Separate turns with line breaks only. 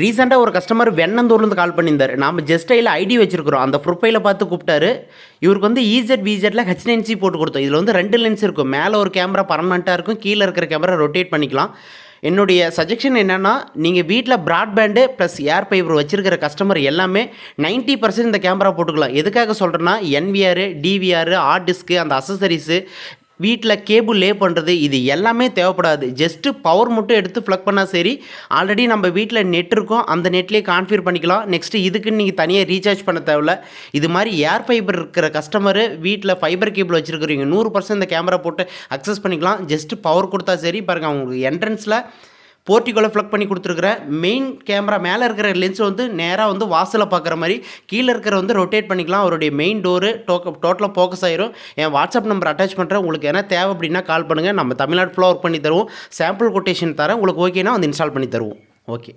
ரீசெண்டாக ஒரு கஸ்டமர் வெண்ணந்தூர்லேருந்து கால் பண்ணியிருந்தார். நாம் ஜஸ்டையில் ஐடி வச்சிருக்கிறோம். அந்த ப்ரொஃபைலை பார்த்து கூப்பிட்டாரு. இவருக்கு வந்து இசட் விஜெட்டில் H9C போட்டு கொடுத்தோம். இதில் வந்து 2 லென்ஸ் இருக்கும். மேலே ஒரு கேமரா பர்மனெண்ட்டாக இருக்கும், கீழே இருக்கிற கேமரா ரொட்டேட் பண்ணிக்கலாம். என்னுடைய சஜெஷன் என்னென்னா, நீங்கள் வீட்டில் ப்ராட்பேண்டு ப்ளஸ் ஏர் ஃபைபர் வச்சிருக்கிற கஸ்டமர் எல்லாமே 90% இந்த கேமரா போட்டுக்கலாம். எதுக்காக சொல்கிறேன்னா, NVR, DVR, ஹார்ட் டிஸ்க்கு, அந்த அசசரிஸு, வீட்டில் கேபிள் லே பண்ணுறது, இது எல்லாமே தேவைப்படாது. ஜஸ்ட்டு பவர் மட்டும் எடுத்து ப்ளக் பண்ணால் சரி. ஆல்ரெடி நம்ம வீட்டில் நெட் இருக்கும், அந்த நெட்லேயே கான்ஃபிகர் பண்ணிக்கலாம். நெக்ஸ்ட்டு இதுக்குன்னு நீங்கள் தனியாக ரீசார்ஜ் பண்ண தேவையில்ல. இது மாதிரி ஏர் ஃபைபர் இருக்கிற கஸ்டமரு வீட்டில் ஃபைபர் கேபிள் வச்சுருக்கிறீங்க, 100% இந்த கேமரா போட்டு அக்சஸ் பண்ணிக்கலாம். ஜஸ்ட்டு பவர் கொடுத்தா சரி. பாருங்கள், உங்களுக்கு என்ட்ரன்ஸில் போர்ட்டிகோவில் ப்ளக் பண்ணி கொடுத்துருக்குறேன். மெயின் கேமரா மேலே இருக்கிற லென்ஸ் வந்து நேராக வந்து வாசலை பார்க்குற மாதிரி, கீழே இருக்கிற வந்து ரொட்டேட் பண்ணிக்கலாம். அவருடைய மெயின் டோரு டோட்டலாக ஃபோக்கஸ் ஆயிரும். என் வாட்ஸ்அப் நம்பர் அட்டாச் பண்ணுறேன். உங்களுக்கு என்ன தேவை அப்படின்னா கால் பண்ணுங்கள். நம்ம தமிழ்நாடு ஃபுல்லாக ஒர்க் பண்ணி தருவோம். சாம்பிள் கொட்டேஷன் தரேன். உங்களுக்கு ஓகேனா வந்து இன்ஸ்டால் பண்ணி தருவோம். ஓகே.